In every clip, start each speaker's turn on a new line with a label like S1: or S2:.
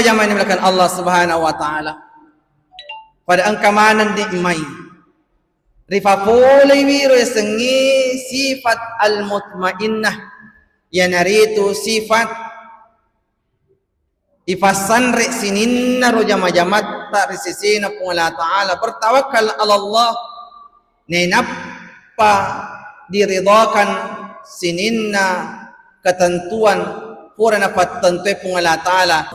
S1: Jaman dimulakan Allah Subhanahu wa taala. Pada angkamanan nikmai. Rifa pulai wiro sengi sifat al-mutmainnah. Yang naritu sifat ifasanri sininna rojama-jamat tak risisina pun Allah Ta'ala bertawakal ala Allah nenapa diridakan sininna ketentuan purana patentui pun Allah Ta'ala.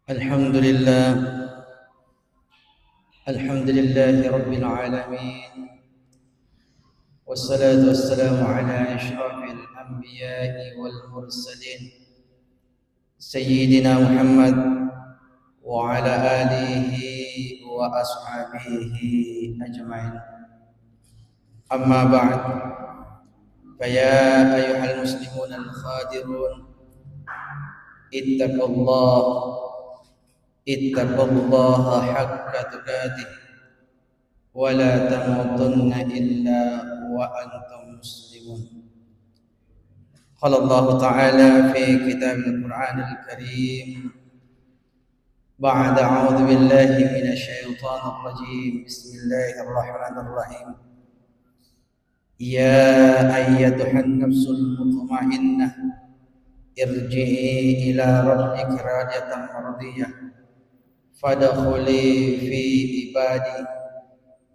S1: Alhamdulillah Alhamdulillahi Rabbil Alamin. Wassalatu wassalamu ala ashrafil anbiya'i wal mursalin Sayyidina Muhammad wa ala alihi wa ashabihi ajma'in. Amma ba'd. Faya ayuhal muslimun al-khadirun ittaqullaha haqqa tuqatih wa la tamutunna illa wa antum muslimun. Qala Allah Ta'ala fi kitabil Qur'anil Karim ba'da a'udzu billahi minasy syaithanir rajim. Bismillahirrahmanirrahim. Ya ayyatuhan nafsul mutmainnah irji'i ila rabbika radiyatan mardiyah fadkhuli fi ibadi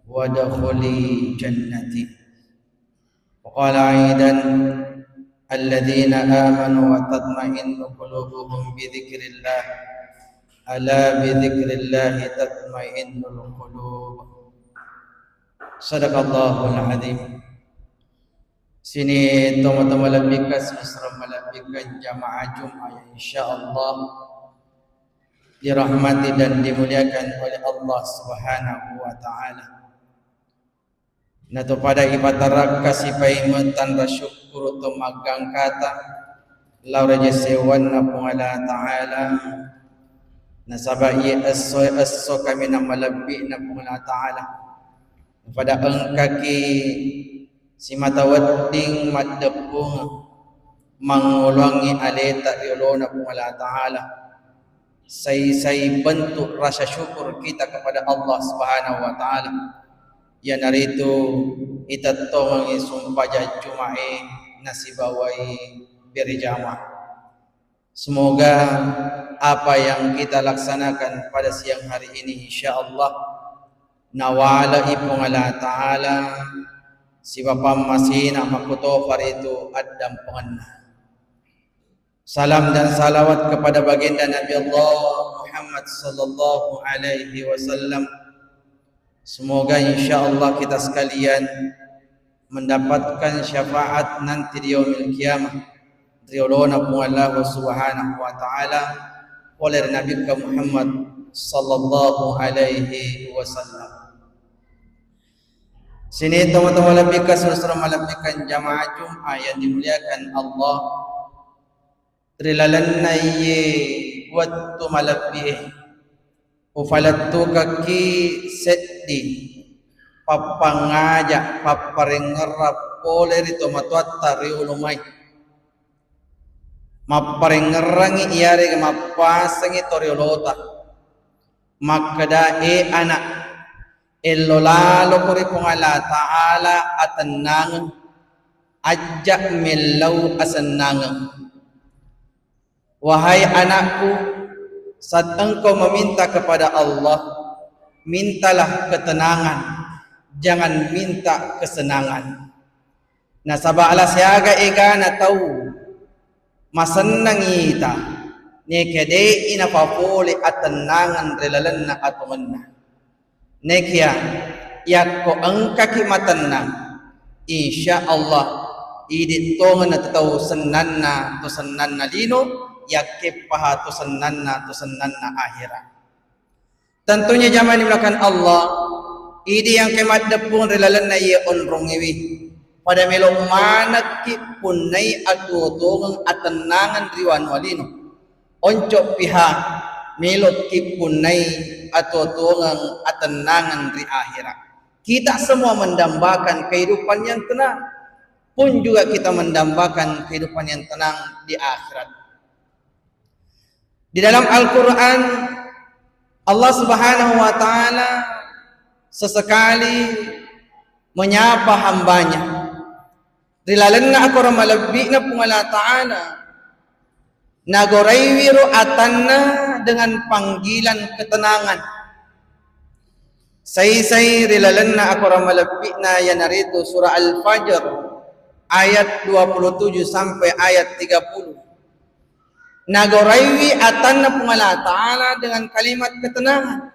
S1: wadkhuli jannati. Waqala aidan alladzina amanu wa tatma'innu qulubuhum bi dzikrillah ala bi dzikrillah tatma'innul qulub. Sadaqallahul azim. Sini teman-teman labikas Isra malabikan jamaah Jumat insyaallah dirahmati dan dimuliakan oleh Allah Subhanahu wa taala. Nato pada ibadah kasipai mentan rasyukur tumagang kata laura jasewan na pungala taala nasabai asso kami na malabbi na pungala taala pada angkaki si matawadding madapung mangulangi aleta yolona pungala taala. Say bentuk rasa syukur kita kepada Allah Subhanahu wa taala. Ya naritu ita tongi sumpah Jumae nasibawai berjamaah. Semoga apa yang kita laksanakan pada siang hari ini insyaallah nawala ipung Allah taala si bapa masina makuto itu adam pengenah. Salam dan salawat kepada baginda Nabi Allah Muhammad sallallahu alaihi wasallam. Semoga insyaallah kita sekalian mendapatkan syafaat nanti di yaumil qiyamah. Riolona pun Allah Subhanahu wa taala oleh Nabi Muhammad sallallahu alaihi wasallam. Sini teman-teman labikan saudara malabikan jamaah Jumat yang dimuliakan Allah. Trilalan naye waktu malabih ufalatu kaki seddi papangajak paparengerap oleh itu matuatta riulumai maparengerangi iare mapasangi toriolota makadae anak illolalo kuri pungala ta'ala atanang ajak milau asanang. Wahai anakku, saat engkau meminta kepada Allah, mintalah ketenangan, jangan minta kesenangan. Nasaba ala siaga ega na tahu masenang ita nekede ina papole atenangan relalan na atumanna. Nekia yakko angkaki matenang, insya Allah iditongan na tataw senanna to senanna lino yakip paha tu senanna akhirat. Tentunya zaman dimulakan Allah idi yang kemat depung relalan na iya onrongiwi pada melok manak ki punay atutungang atenangan riwan walino oncok piha melok ki punay atutungang atenangan ri akhirat. Kita semua mendambakan kehidupan yang tenang, pun juga kita mendambakan kehidupan yang tenang di akhirat. Di dalam Al-Quran, Allah Subhanahu wa Ta'ala sesekali menyapa hambanya. Rilalenna aku ramalabbi'na pungala Ta'ala nagoraiwiru atanna dengan panggilan ketenangan. Say rilalenna aku ramalabbi'na yanaritu surah Al-Fajr ayat 27 sampai ayat 30. Nagoraiwi atanna pungala Ta'ala dengan kalimat ketenangan.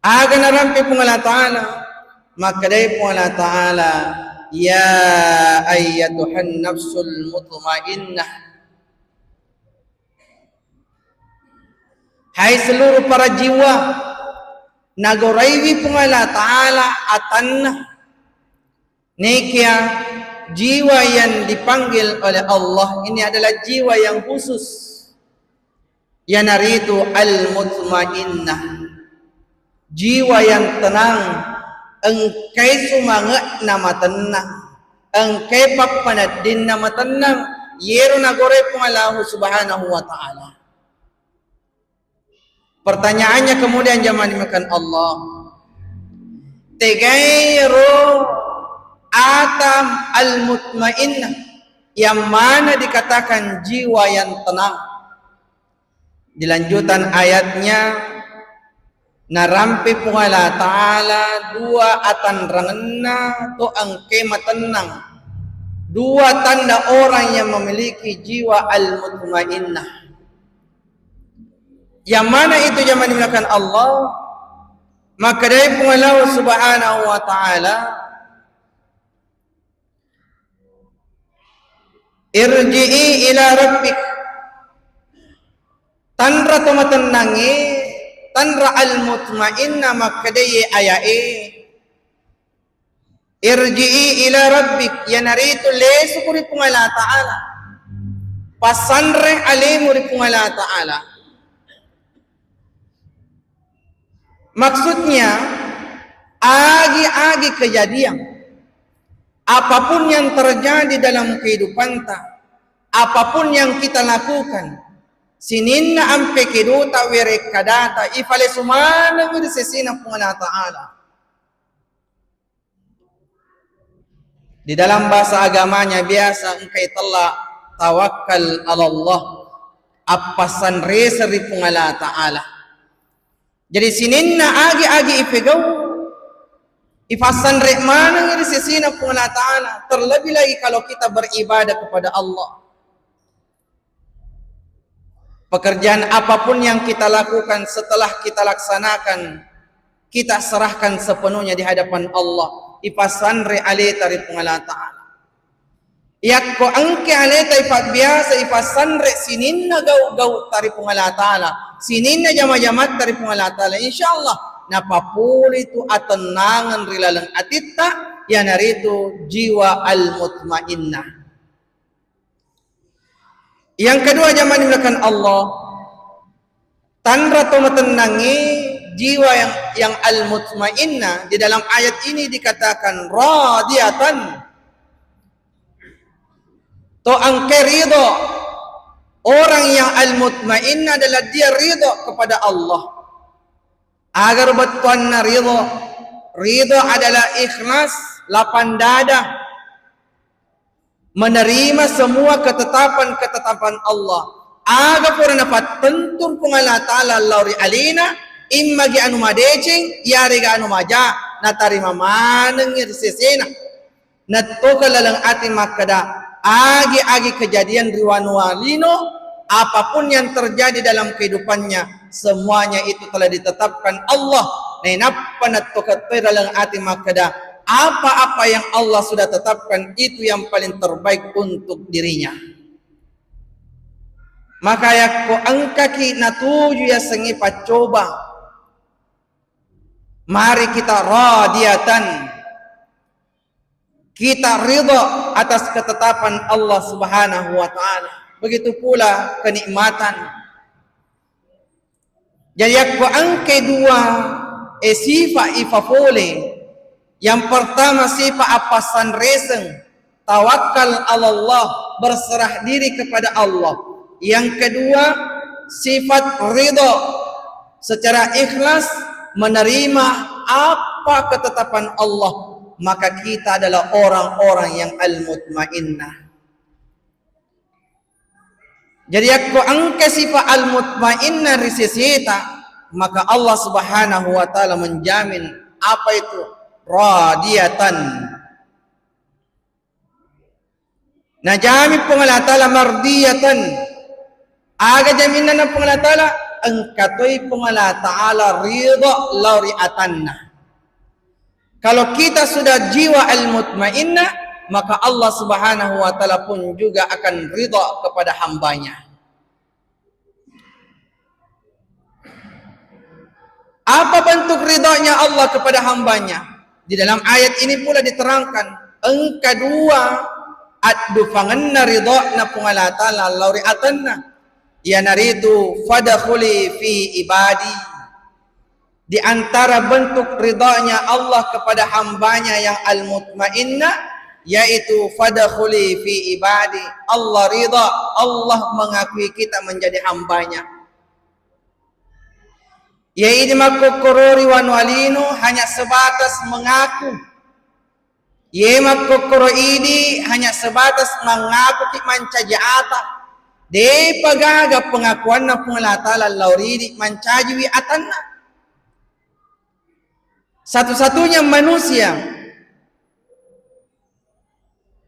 S1: Aga narampi pungala Ta'ala, maka dari pungala Ta'ala, ya ayyatuhan nafsul mutmainnah, hai seluruh para jiwa, nagoraiwi pungala Ta'ala atanna, nekia jiwa yang dipanggil oleh Allah ini adalah jiwa yang khusus, yanaritu al-mutmainnah, jiwa yang tenang, engkai sumangat nama tenang, engkai papanadin nama tenang, yeru nagore pungalahu subhanahu wa ta'ala. Pertanyaannya kemudian jamaah dimakan Allah, tegairu atam al-mutmainnah, yang mana dikatakan jiwa yang tenang. Di lanjutan ayatnya, narampi pungala Ta'ala dua atan rangenna to angke matenang, dua tanda orang yang memiliki jiwa al-mutmainnah. Yang mana itu jamaah dimulakan Allah? Maka dari pungala subhanahu wa ta'ala, irji'i ila rabbik, tanra to matenangi, tanra al-mutmainnah, maka daya ayae irji'i ila rabbik, yanaritu lesu kuri pungala Ta'ala, pasanre alimu ri pungala Ta'ala. Maksudnya agi-agi kejadian, apapun yang terjadi dalam kehidupan kita, apapun yang kita lakukan, sininna ampe kiduta were kadata ifale sumana ngudi sesina pungala Ta'ala. Di dalam bahasa agamanya biasa engkai telah tawakkal ala Allah, apasan reseri pungala Ta'ala. Jadi sininna agi-agi ipegau ifasan rek mana ngiri sesina pungala Ta'ala, terlebih lagi kalau kita beribadah kepada Allah. Pekerjaan apapun yang kita lakukan setelah kita laksanakan, kita serahkan sepenuhnya di hadapan Allah. Ifasan re aleta ri pungala Ta'ala. Yak ko angke aleta ifat biasa ifasan re sininna gau-gau tari pungala Ta'ala, sininna jama-jamat tari pungala Ta'ala. Insyaallah napapuli itu atenangan rilalang atitta yanaritu jiwa al-mutmainnah. Yang kedua jamaah dimulakan Allah, tanra to matenangi jiwa yang al-mutmainnah. Di dalam ayat ini dikatakan radiyatan, to angke ridho. Orang yang al-mutmainnah adalah dia ridho kepada Allah. Agar betuanna ridho, ridho adalah ikhlas, lapang dada, menerima semua ketetapan-ketetapan Allah. Aga pura dapat tentur pungala Ta'ala lauri alina, imma gi anu madecing, yari ga anu maja, natarima maneng ngir sesena, nattoka lalang ati makada, agi-agi kejadian riwanwalino, apapun yang terjadi dalam kehidupannya, semuanya itu telah ditetapkan Allah. Nenappa nattoka lalang ati makada, apa-apa yang Allah sudah tetapkan itu yang paling terbaik untuk dirinya. Maka yakko angkaki natuju ya sengi pacoba, mari kita radiyatan, kita ridha atas ketetapan Allah Subhanahu wa Ta'ala. Begitu pula kenikmatan. Jadi yakko angke dua sifa ifafole Yang pertama sifat apasan reseng, tawakal Allah, berserah diri kepada Allah. Yang kedua sifat ridha, secara ikhlas menerima apa ketetapan Allah, maka kita adalah orang-orang yang al-mutmainnah. Jadi aku angka sifat al-mutmainnah risisita, maka Allah Subhanahu wa taala menjamin apa itu? Radiyatan. Najami pengalat taala mardiyatan. Aga jaminan ng pengalat taala angkatoy pengalat taala ridha lauriatanna. Kalau kita sudah jiwa al-mutmainnah, maka Allah Subhanahu wa taala pun juga akan ridha kepada hambanya. Apa bentuk ridhanya Allah kepada hambanya? Di dalam ayat ini pula diterangkan, engka dua addu fanganna ridhana pungalata lauriatanna ya naridu fadkhuli fi ibadi. Di antara bentuk ridhanya Allah kepada hambanya yang al-mutmainnah, yaitu fadkhuli fi ibadi. Allah ridha, Allah mengakui kita menjadi hambanya. Yaitu makukurori wanwalino hanya sebatas mengaku. Ye makukuro ini hanya sebatas mengaku ki mancajiata. De pagaga pengakuan na pengalata lauridi mancaji atanna. Satu-satunya manusia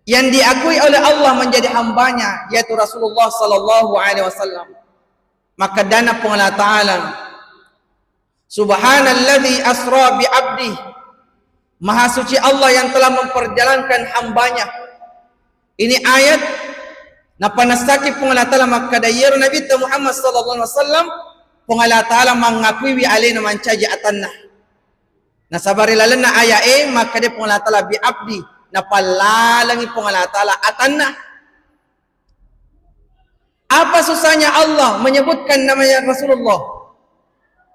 S1: yang diakui oleh Allah menjadi hambanya yaitu Rasulullah sallallahu alaihi wasallam. Maka dana pengalata Ta'ala, Subhanalladzi asra bi abdi, Maha suci Allah yang telah memperjalankan hambanya. Ini ayat na panastaki pengalata maka dayir Nabi Muhammad sallallahu alaihi wasallam pengalata mengakui wi alina mancaji atanna. Na sabari lalanna aya maka dia pengalata bi abdi na palalangi pengalata atanna. Apa susahnya Allah menyebutkan namanya Rasulullah?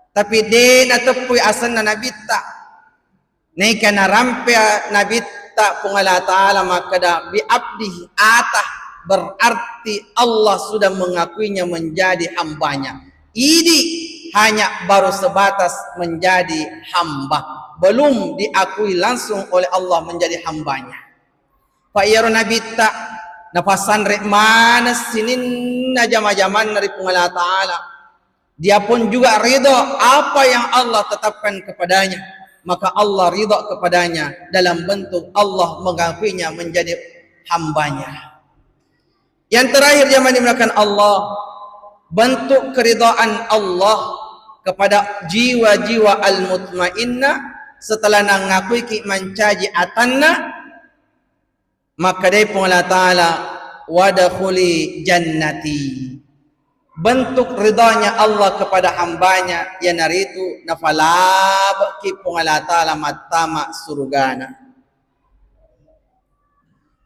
S1: Tapi dia natupui asan na nabita. Naika na rampya nabita pungalata ta'ala makada bi abdi atah. Berarti Allah sudah mengakuinya menjadi hambanya. Ini hanya baru sebatas menjadi hamba. Belum diakui langsung oleh Allah menjadi hambanya. Pak Yaro nabita napasan rek mana sinin na jama-jaman dari pungalata ta'ala. Dia pun juga ridha apa yang Allah tetapkan kepadanya. Maka Allah ridha kepadanya dalam bentuk Allah mengakuinya menjadi hambanya. Yang terakhir yang dimulakan Allah, bentuk keridhaan Allah kepada jiwa-jiwa al-mutmainnah setelah mengakui ki mancaji atanna, maka dia pun Allah Ta'ala wadakhuli jannati. Bentuk ridhanya Allah kepada hambanya yang hari itu nafalab ki pungalata matama surgana.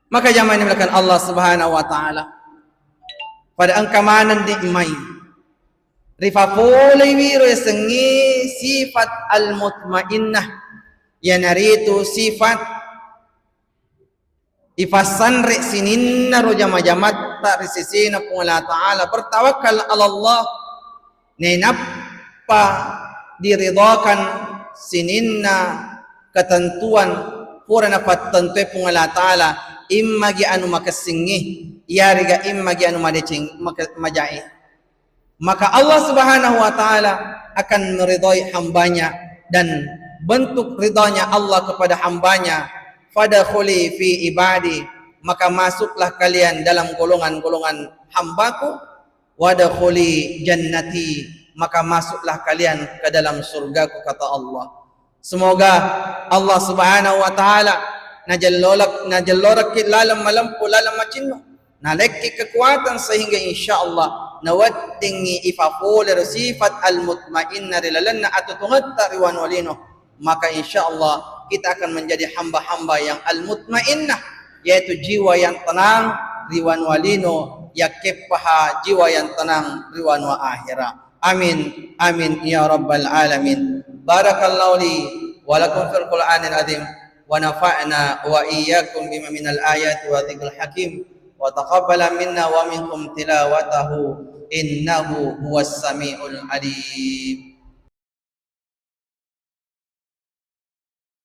S1: Maka zaman ini melakukan Allah Subhanahu wa taala pada angkamanan diimai rifapulai wiru sengi sifat al-mutmainnah yang hari itu sifat ifasan re sininna rojama-jamat ta risisina pungalata ta'ala bertawakal ala Allah nenapa diridhakan sininna ketentuan purana patentue pungalata ta'ala imma gi anu makasingi yariga imma gi anu madecing majai. Maka Allah Subhanahu wa taala akan meridhai hambanya, dan bentuk ridhanya Allah kepada hambanya, fadkhuli fi ibadi, maka masuklah kalian dalam golongan-golongan hambaku, wadkhuli jannati, maka masuklah kalian ke dalam surgaku, kata Allah. Semoga Allah Subhanahu wa taala najallorak lalam malampu lalam macino nalekki kekuatan sehingga insyaallah nawaddingi ifafulir sifat al-mutmainnah rilalanna atutungatta riwan walino, maka insyaallah kita akan menjadi hamba-hamba yang al-mutmainnah, yaitu jiwa yang tenang riwan walino yakipaha jiwa yang tenang riwan wa akhirah. Amin amin ya rabbal alamin. Barakallahu li wa lakum fil Qur'anil azim wa nafa'na wa iyyakum bima minal ayati wa dzikril hakim wa taqabbala minna wa minkum tilawatahu innahu huwas samiul alim.